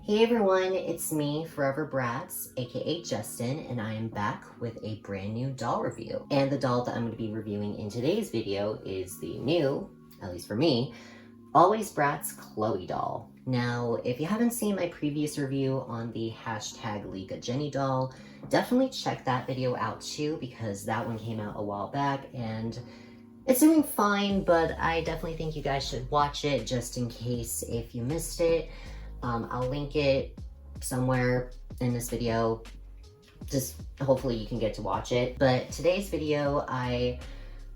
Hey everyone, it's me, Forever Bratz, aka Justin, and I am back with a brand new doll review. And the doll that I'm going to be reviewing in today's video is the new, at least for me, Alwayz Bratz Cloe doll. Now, if you haven't seen my previous review on the hashtag League of Jenny doll, definitely check that video out too, because that one came out a while back and it's doing fine, but I definitely think you guys should watch it just in case if you missed it. I'll link it somewhere in this video, just hopefully you can get to watch it. But today's video, I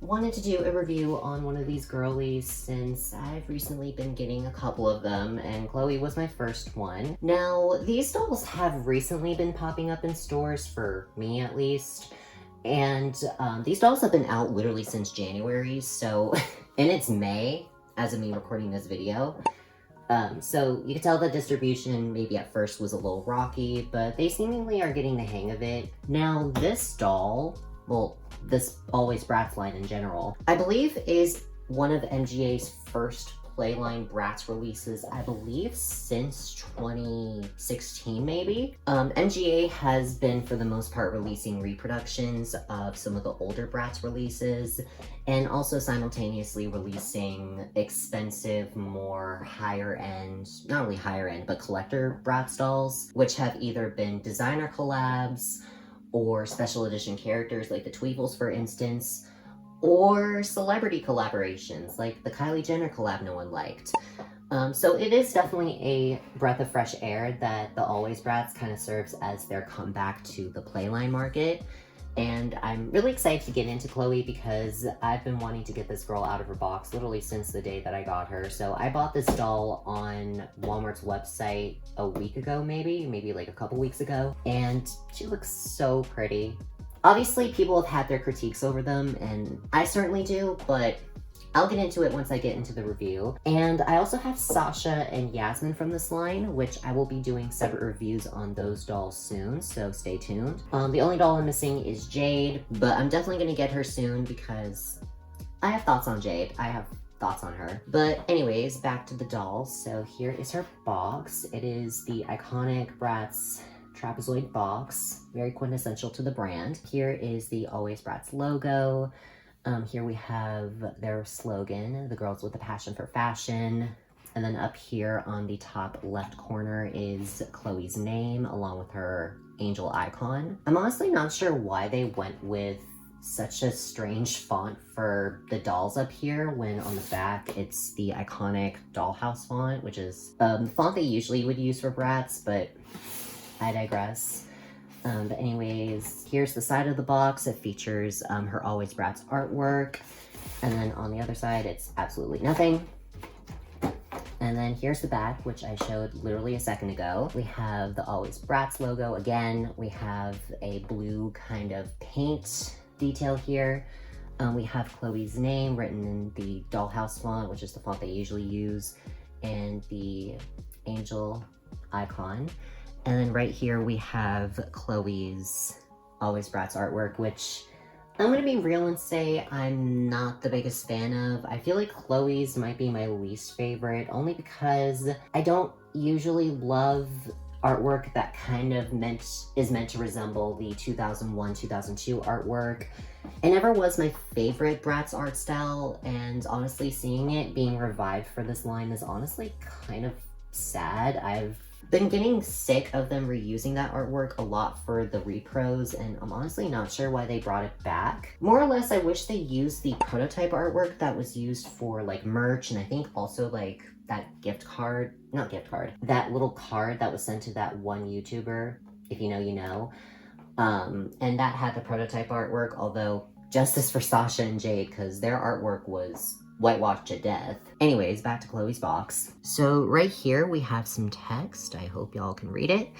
wanted to do a review on one of these girlies since I've recently been getting a couple of them, and Chloe was my first one. Now, these dolls have recently been popping up in stores, for me at least, and these dolls have been out literally since January, so, and it's May as of me recording this video. So you can tell the distribution maybe at first was a little rocky, but they seemingly are getting the hang of it. Now this doll, well, this Alwayz Bratz line in general, I believe is one of MGA's first Playline Bratz releases, I believe since 2016 maybe. MGA has been for the most part releasing reproductions of some of the older Bratz releases, and also simultaneously releasing expensive, more higher end, not really higher end, but collector Bratz dolls, which have either been designer collabs or special edition characters like the Tweevils, for instance, or celebrity collaborations like the Kylie Jenner collab no one liked. So it is definitely a breath of fresh air that the Alwayz Bratz kind of serves as their comeback to the Playline market. And I'm really excited to get into Chloe because I've been wanting to get this girl out of her box literally since the day that I got her. So I bought this doll on Walmart's website a week ago, maybe like a couple weeks ago, and she looks so pretty. Obviously, people have had their critiques over them, and I certainly do, but I'll get into it once I get into the review. And I also have Sasha and Yasmin from this line, which I will be doing separate reviews on those dolls soon, so stay tuned. The only doll I'm missing is Jade, but I'm definitely gonna get her soon because I have thoughts on Jade. I have thoughts on her. But anyways, back to the dolls. So here is her box. It is the iconic Bratz trapezoid box, very quintessential to the brand. Here is the Alwayz Bratz logo. Here we have their slogan, the girls with a passion for fashion. And then up here on the top left corner is Chloe's name along with her angel icon. I'm honestly not sure why they went with such a strange font for the dolls up here when on the back it's the iconic dollhouse font, which is the font they usually would use for Bratz, but I digress. But anyways, here's the side of the box. It features her Alwayz Bratz artwork. And then on the other side, it's absolutely nothing. And then here's the back, which I showed literally a second ago. We have the Alwayz Bratz logo again. We have a blue kind of paint detail here. We have Chloe's name written in the dollhouse font, which is the font they usually use, and the angel icon. And then right here we have Chloe's Alwayz Bratz artwork, which I'm gonna be real and say I'm not the biggest fan of. I feel like Chloe's might be my least favorite, only because I don't usually love artwork that kind of is meant to resemble the 2001-2002 artwork. It never was my favorite Bratz art style, and honestly seeing it being revived for this line is honestly kind of sad. I've been getting sick of them reusing that artwork a lot for the repros, and I'm honestly not sure why they brought it back. More or less, I wish they used the prototype artwork that was used for like merch, and I think also like that that little card that was sent to that one YouTuber, if you know, you know. And that had the prototype artwork, although justice for Sasha and Jade, because their artwork was whitewashed to death. Anyways, back to Chloe's box. So right here we have some text. I hope y'all can read it.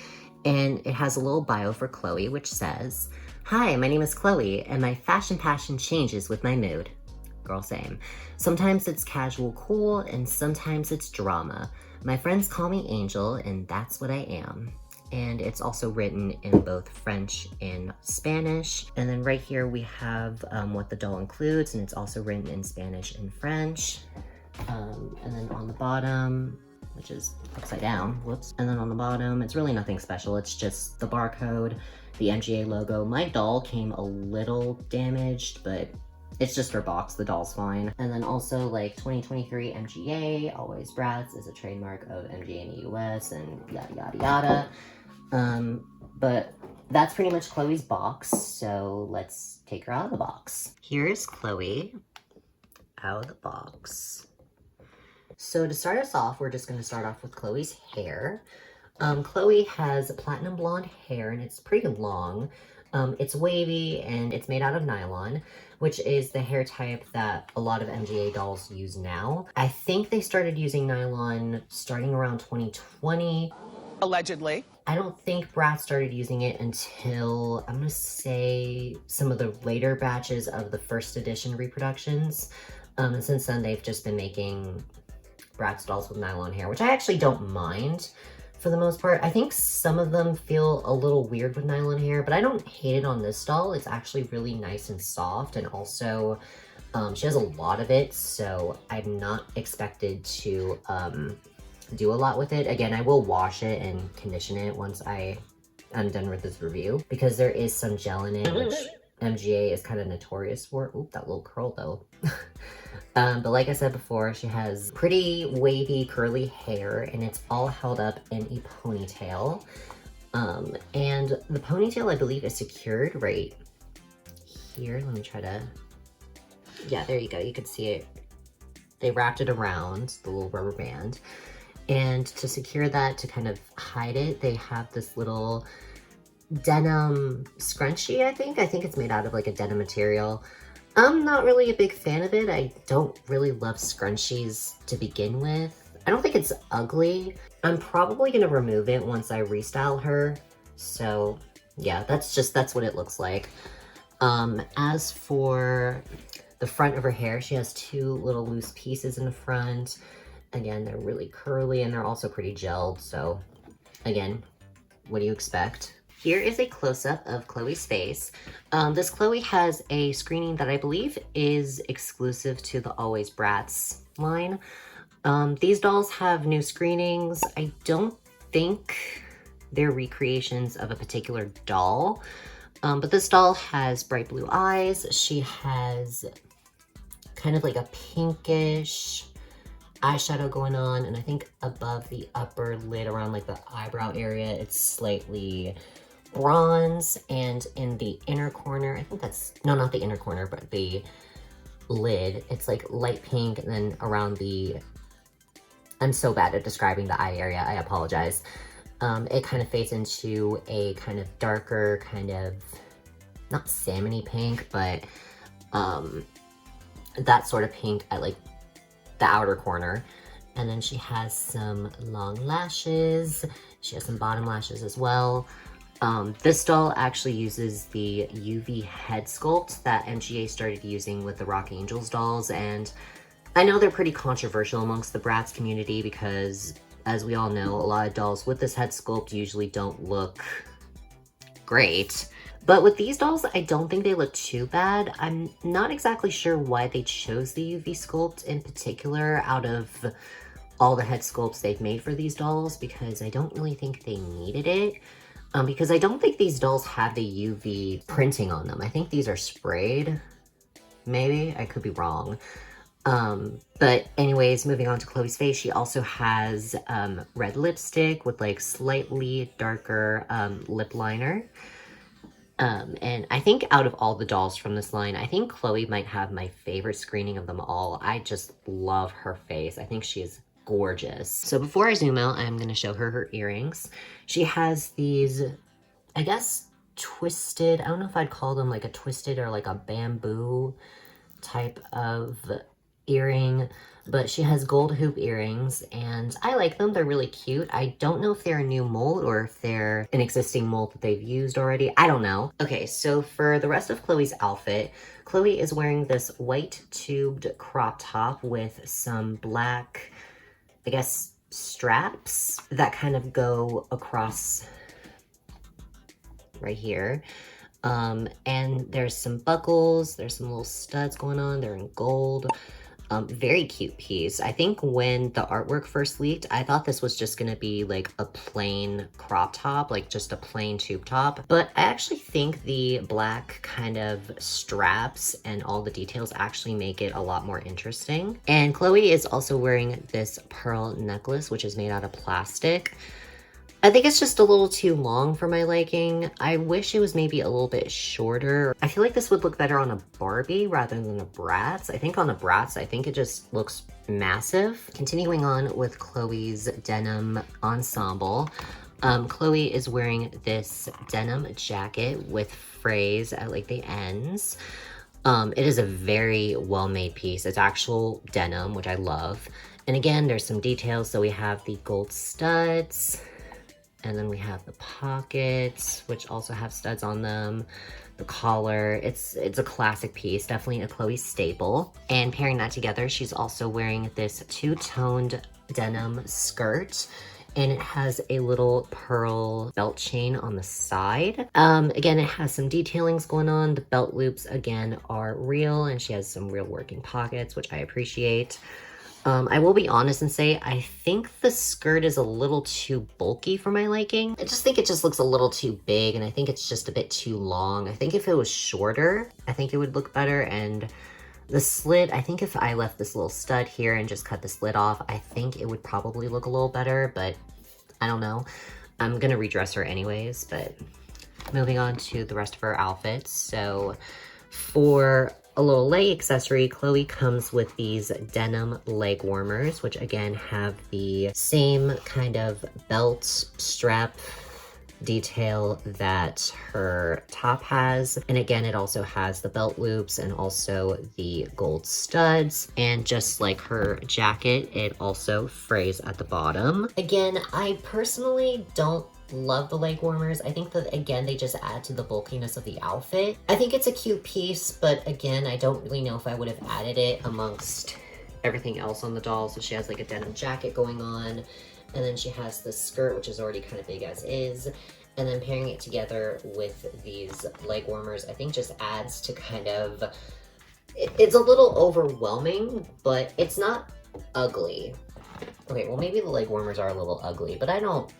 And it has a little bio for Chloe, which says, "Hi, my name is Chloe, and my fashion passion changes with my mood." Girl, same. Sometimes it's casual cool, and sometimes it's drama. My friends call me Angel, and that's what I am. And it's also written in both French and Spanish. And then right here we have what the doll includes, and it's also written in Spanish and French. And then on the bottom, which is upside down, whoops. And then on the bottom, it's really nothing special. It's just the barcode, the MGA logo. My doll came a little damaged, but it's just her box, the doll's fine. And then also like 2023 MGA, Alwayz Bratz is a trademark of MGA in the US and yada, yada, yada. But that's pretty much Chloe's box, so let's take her out of the box. Here's Chloe out of the box. So to start us off, we're just going to start off with Chloe's hair. Chloe has platinum blonde hair and it's pretty long. It's wavy and it's made out of nylon, which is the hair type that a lot of MGA dolls use now. I think they started using nylon starting around 2020. Allegedly. I don't think Bratz started using it until, I'm gonna say, some of the later batches of the first edition reproductions. And since then, they've just been making Bratz dolls with nylon hair, which I actually don't mind for the most part. I think some of them feel a little weird with nylon hair, but I don't hate it on this doll. It's actually really nice and soft, and also she has a lot of it, so I'm not expected to do a lot with it. Again, I will wash it and condition it once I'm done with this review, because there is some gel in it, which MGA is kind of notorious for. Oop, that little curl though. But like I said before, she has pretty wavy curly hair and it's all held up in a ponytail. And the ponytail, I believe, is secured right here. Let me try to, yeah, there you go. You can see it. They wrapped it around the little rubber band. And to secure that, to kind of hide it, they have this little denim scrunchie, I think. I think it's made out of like a denim material. I'm not really a big fan of it. I don't really love scrunchies to begin with. I don't think it's ugly. I'm probably gonna remove it once I restyle her. So yeah, that's what it looks like. As for the front of her hair, she has two little loose pieces in the front. Again, they're really curly and they're also pretty gelled. So again, what do you expect? Here is a close-up of Chloe's face. This Chloe has a screening that I believe is exclusive to the Alwayz Bratz line. These dolls have new screenings. I don't think they're recreations of a particular doll. But this doll has bright blue eyes. She has kind of like a pinkish eyeshadow going on, and I think above the upper lid around like the eyebrow area, it's slightly bronze, and in the inner corner, I think that's, no, not the inner corner, but the lid, it's like light pink, and then around the, I'm so bad at describing the eye area, I apologize. It kind of fades into a kind of darker, kind of, not salmony pink, but that sort of pink at like the outer corner. And then she has some long lashes. She has some bottom lashes as well. This doll actually uses the UV head sculpt that MGA started using with the Rock Angels dolls, and I know they're pretty controversial amongst the Bratz community because, as we all know, a lot of dolls with this head sculpt usually don't look great. But with these dolls, I don't think they look too bad. I'm not exactly sure why they chose the UV sculpt in particular out of all the head sculpts they've made for these dolls, because I don't really think they needed it. Because I don't think these dolls have the UV printing on them. I think these are sprayed. Maybe, I could be wrong. But anyways, moving on to Chloe's face, she also has red lipstick with like slightly darker lip liner. And I think out of all the dolls from this line, I think Chloe might have my favorite screening of them all. I just love her face. I think she is gorgeous. So before I zoom out, I'm going to show her earrings. She has these, I guess, twisted, I don't know if I'd call them like a twisted or like a bamboo type of earring, but she has gold hoop earrings and I like them. They're really cute. I don't know if they're a new mold or if they're an existing mold that they've used already. I don't know. Okay, so for the rest of Chloe's outfit, Chloe is wearing this white tubed crop top with some black, I guess, straps that kind of go across right here. And there's some buckles, there's some little studs going on, they're in gold. Very cute piece. I think when the artwork first leaked, I thought this was just gonna be like a plain crop top, like just a plain tube top. But I actually think the black kind of straps and all the details actually make it a lot more interesting. And Chloe is also wearing this pearl necklace, which is made out of plastic. I think it's just a little too long for my liking. I wish it was maybe a little bit shorter. I feel like this would look better on a Barbie rather than a Bratz. I think on the Bratz, I think it just looks massive. Continuing on with Chloe's denim ensemble. Chloe is wearing this denim jacket with frays at like the ends. It is a very well-made piece. It's actual denim, which I love. And again, there's some details. So we have the gold studs, and then we have the pockets, which also have studs on them. The collar, it's a classic piece, definitely a Chloe staple. And pairing that together, she's also wearing this two-toned denim skirt, and it has a little pearl belt chain on the side. Again, it has some detailings going on. The belt loops, again, are real, and she has some real working pockets, which I appreciate. I will be honest and say, I think the skirt is a little too bulky for my liking. I just think it just looks a little too big, and I think it's just a bit too long. I think if it was shorter, I think it would look better. And the slit, I think if I left this little stud here and just cut the slit off, I think it would probably look a little better, but I don't know. I'm gonna redress her anyways, but moving on to the rest of her outfits. So for a little leg accessory, Chloe comes with these denim leg warmers, which again have the same kind of belt strap detail that her top has. And again, it also has the belt loops and also the gold studs. And just like her jacket, it also frays at the bottom. Again, I personally don't love the leg warmers. I think that, again, they just add to the bulkiness of the outfit. I think it's a cute piece, but again, I don't really know if I would have added it amongst everything else on the doll. So she has like a denim jacket going on, and then she has the skirt, which is already kind of big as is. And then pairing it together with these leg warmers, I think just adds to kind of, it's a little overwhelming, but it's not ugly. Okay, well maybe the leg warmers are a little ugly, but I don't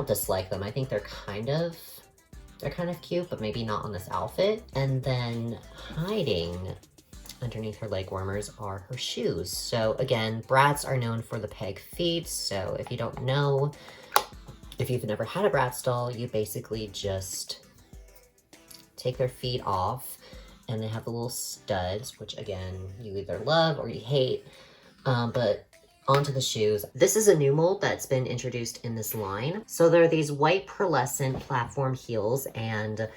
dislike them. I think they're kind of cute, but maybe not on this outfit. And then hiding underneath her leg warmers are her shoes. So again, Bratz are known for the peg feet. So if you don't know, if you've never had a Bratz doll, you basically just take their feet off, and they have the little studs, which again, you either love or you hate, but onto the shoes. This is a new mold that's been introduced in this line. So there are these white pearlescent platform heels, and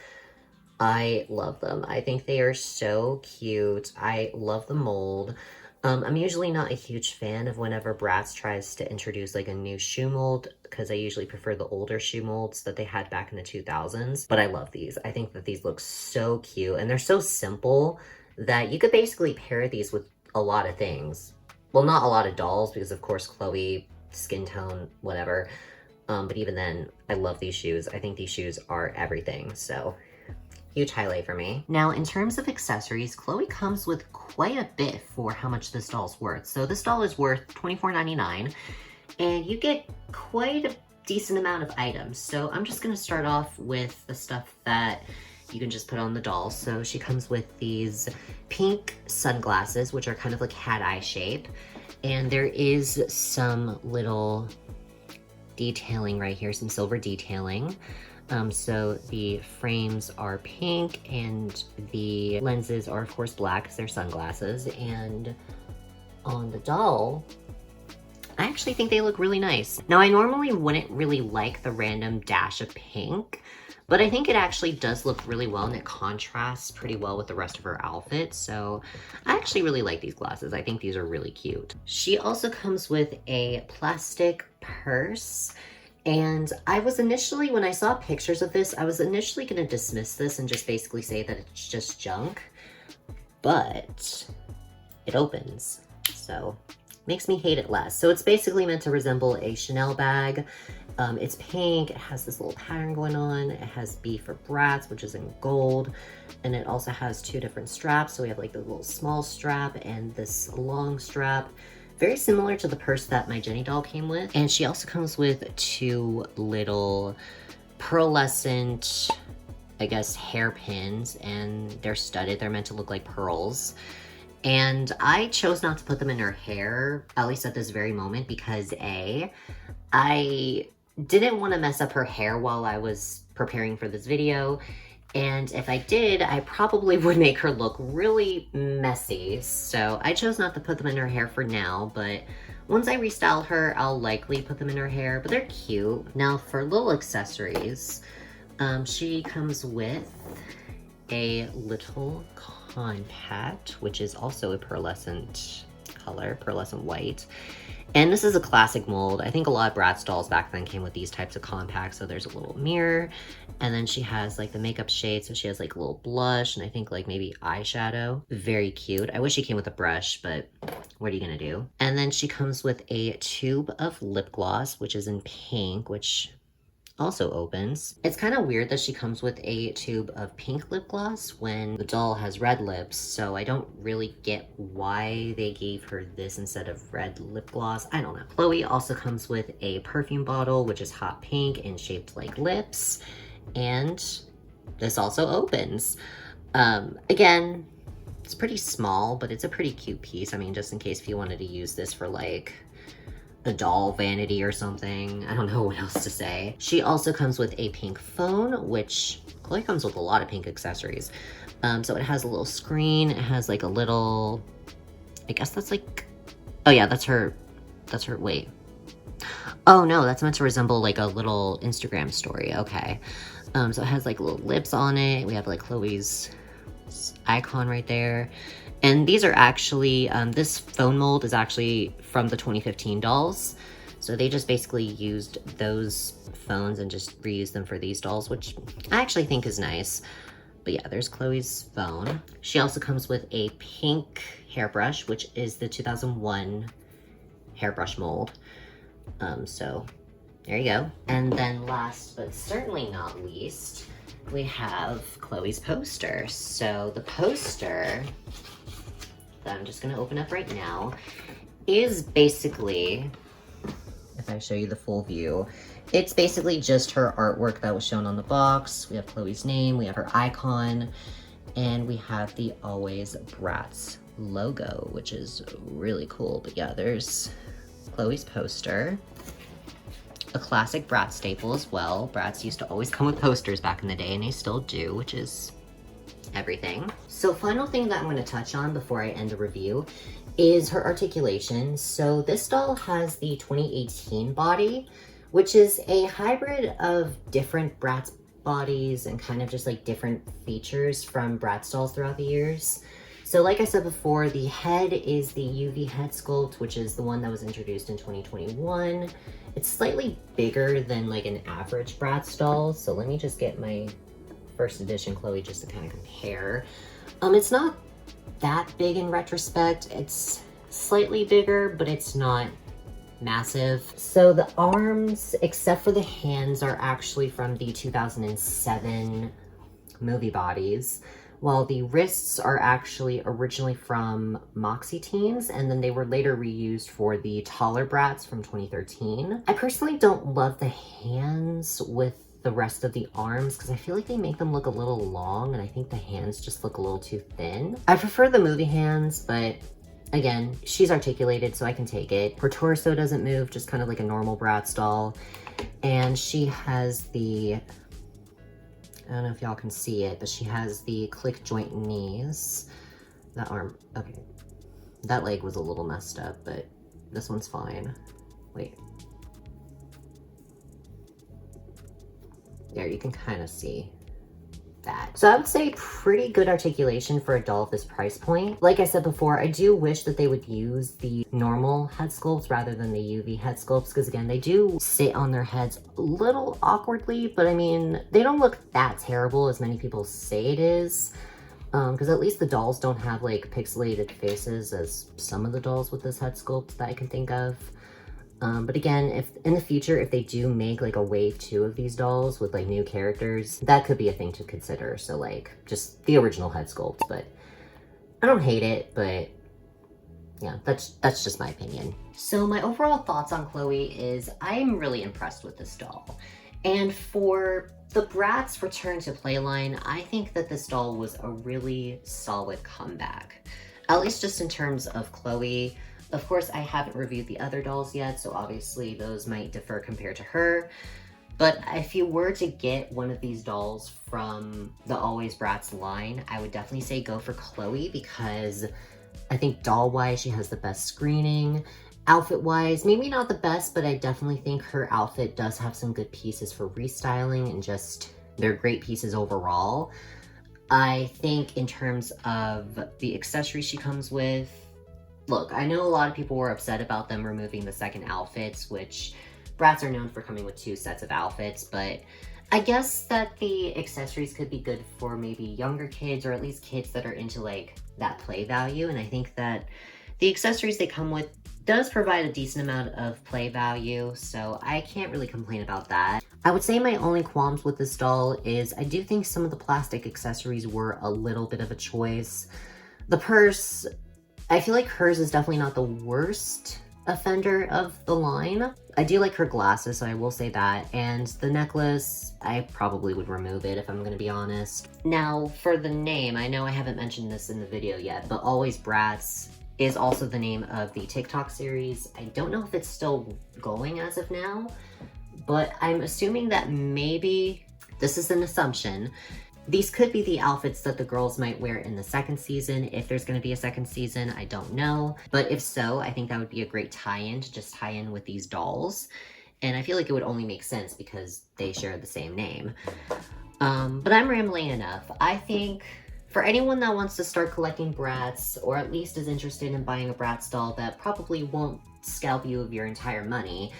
I love them. I think they are so cute. I love the mold. I'm usually not a huge fan of whenever Bratz tries to introduce like a new shoe mold, because I usually prefer the older shoe molds that they had back in the 2000s, but I love these. I think that these look so cute, and they're so simple that you could basically pair these with a lot of things. Well, not a lot of dolls, because of course Chloe, skin tone, whatever. But even then, I love these shoes. I think these shoes are everything, so huge highlight for me. Now, in terms of accessories, Chloe comes with quite a bit for how much this doll's worth. So this doll is worth $24.99, and you get quite a decent amount of items. So I'm just gonna start off with the stuff that you can just put on the doll. So she comes with these pink sunglasses, which are kind of like cat eye shape. And there is some little detailing right here, some silver detailing. So the frames are pink, and the lenses are of course black because they're sunglasses. And on the doll, I actually think they look really nice. Now, I normally wouldn't really like the random dash of pink, but I think it actually does look really well, and it contrasts pretty well with the rest of her outfit. So I actually really like these glasses. I think these are really cute. She also comes with a plastic purse. And I was initially, when I saw pictures of this, I was initially gonna dismiss this and just basically say that it's just junk, but it opens. So makes me hate it less. So it's basically meant to resemble a Chanel bag, It's pink, it has this little pattern going on. It has B for Bratz, which is in gold. And it also has two different straps. So we have like the little small strap and this long strap. Very similar to the purse that my Jenny doll came with. And she also comes with two little pearlescent, I guess, hairpins, and they're studded. They're meant to look like pearls. And I chose not to put them in her hair, at least at this very moment, because A, I didn't want to mess up her hair while I was preparing for this video. And if I did, I probably would make her look really messy. So I chose not to put them in her hair for now, but once I restyle her, I'll likely put them in her hair, but they're cute. Now for little accessories, she comes with a little compact, which is also a pearlescent color, pearlescent white. And this is a classic mold. I think a lot of Bratz dolls back then came with these types of compacts. So there's a little mirror, and then she has like the makeup shade. So she has like a little blush and I think like maybe eyeshadow. Very cute. I wish she came with a brush, but what are you gonna do? And then she comes with a tube of lip gloss, which is in pink, which also opens. It's kind of weird that she comes with a tube of pink lip gloss when the doll has red lips, so I don't really get why they gave her this instead of red lip gloss. I don't know. Chloe also comes with a perfume bottle, which is hot pink and shaped like lips, and this also opens. Again, it's pretty small, but it's a pretty cute piece. I mean, just in case if you wanted to use this for like a doll vanity or something. I don't know what else to say. She also comes with a pink phone, which Chloe comes with a lot of pink accessories. So it has a little screen. It has like a little, I guess that's like, oh yeah, that's her, wait. Oh no, that's meant to resemble like a little Instagram story. Okay. So it has like little lips on it. We have like Chloe's icon right there. And these are actually, this phone mold is actually from the 2015 dolls. So they just basically used those phones and just reused them for these dolls, which I actually think is nice. But yeah, there's Chloe's phone. She also comes with a pink hairbrush, which is the 2001 hairbrush mold. So there you go. And then last but certainly not least, we have Chloe's poster. So the poster that I'm just gonna open up right now is basically, if I show you the full view, it's basically just her artwork that was shown on the box. We have Chloe's name, we have her icon, and we have the Alwayz Bratz logo, which is really cool. But yeah, there's Chloe's poster. A classic Bratz staple as well. Bratz used to always come with posters back in the day, and they still do, which is everything. So final thing that I'm going to touch on before I end the review is her articulation. So this doll has the 2018 body, which is a hybrid of different Bratz bodies and kind of just like different features from Bratz dolls throughout the years. So like I said before, the head is the UV head sculpt, which is the one that was introduced in 2021. It's slightly bigger than like an average Bratz doll. So let me just get my first edition Chloe just to kind of compare. It's not that big in retrospect. It's slightly bigger, but it's not massive. So the arms, except for the hands, are actually from the 2007 movie bodies, while the wrists are actually originally from Moxie Teens, and then they were later reused for the taller Bratz from 2013. I personally don't love the hands with the rest of the arms because I feel like they make them look a little long, and I think the hands just look a little too thin. I prefer the movie hands, but again, she's articulated, so I can take it. Her torso doesn't move, just kind of like a normal Bratz doll. And she has the, I don't know if y'all can see it, but she has the click joint knees. That arm, okay. That leg was a little messed up, but this one's fine. Wait. There, you can kind of see that. So I would say pretty good articulation for a doll of this price point. Like I said before, I do wish that they would use the normal head sculpts rather than the UV head sculpts, because again, they do sit on their heads a little awkwardly, but I mean, they don't look that terrible as many people say it is. Because at least the dolls don't have like pixelated faces as some of the dolls with this head sculpt that I can think of. But again, if in the future, if they do make like a wave 2 of these dolls with like new characters, that could be a thing to consider. So like just the original head sculpt, but I don't hate it, but yeah, that's just my opinion. So my overall thoughts on Chloe is I'm really impressed with this doll. And for the Bratz return to playline, I think that this doll was a really solid comeback. At least just in terms of Chloe. Of course, I haven't reviewed the other dolls yet, so obviously those might differ compared to her. But if you were to get one of these dolls from the Alwayz Bratz line, I would definitely say go for Chloe, because I think doll-wise, she has the best screening. Outfit-wise, maybe not the best, but I definitely think her outfit does have some good pieces for restyling, and just they're great pieces overall. I think in terms of the accessories she comes with, look, I know a lot of people were upset about them removing the second outfits, which Bratz are known for coming with 2 sets of outfits, but I guess that the accessories could be good for maybe younger kids, or at least kids that are into like that play value. And I think that the accessories they come with does provide a decent amount of play value, so I can't really complain about that. I would say my only qualms with this doll is I do think some of the plastic accessories were a little bit of a choice. The purse, I feel like hers is definitely not the worst offender of the line. I do like her glasses, so I will say that. And the necklace, I probably would remove it if I'm gonna be honest. Now, for the name, I know I haven't mentioned this in the video yet, but Alwayz Bratz is also the name of the TikTok series. I don't know if it's still going as of now, but I'm assuming that maybe, this is an assumption, these could be the outfits that the girls might wear in the second season. If there's going to be a second season, I don't know. But if so, I think that would be a great tie-in to just tie in with these dolls. And I feel like it would only make sense because they share the same name. But I'm rambling enough. I think for anyone that wants to start collecting Bratz, or at least is interested in buying a Bratz doll that probably won't scalp you of your entire money,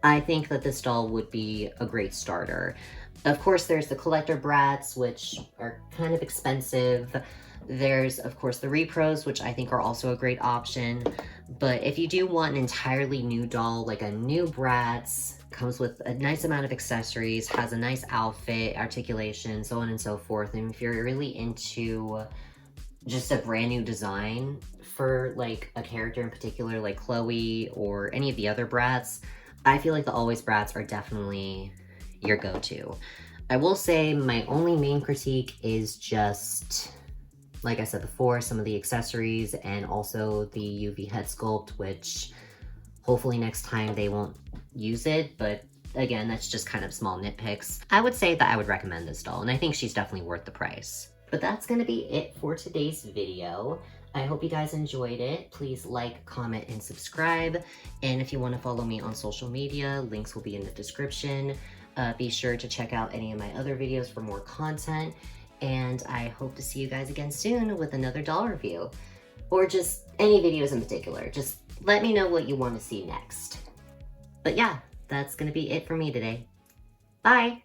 I think that this doll would be a great starter. Of course, there's the collector Bratz, which are kind of expensive. There's, of course, the repros, which I think are also a great option. But if you do want an entirely new doll, like a new Bratz, comes with a nice amount of accessories, has a nice outfit, articulation, so on and so forth. And if you're really into just a brand new design for like a character in particular, like Chloe or any of the other Bratz, I feel like the Alwayz Bratz are definitely your go-to. I will say my only main critique is just, like I said before, some of the accessories and also the UV head sculpt, which hopefully next time they won't use it, but again, that's just kind of small nitpicks. I would say that I would recommend this doll, and I think she's definitely worth the price. But that's gonna be it for today's video. I hope you guys enjoyed it. Please like, comment, and subscribe. And if you want to follow me on social media, links will be in the description. Be sure to check out any of my other videos for more content. And I hope to see you guys again soon with another doll review. Or just any videos in particular. Just let me know what you want to see next. But yeah, that's going to be it for me today. Bye!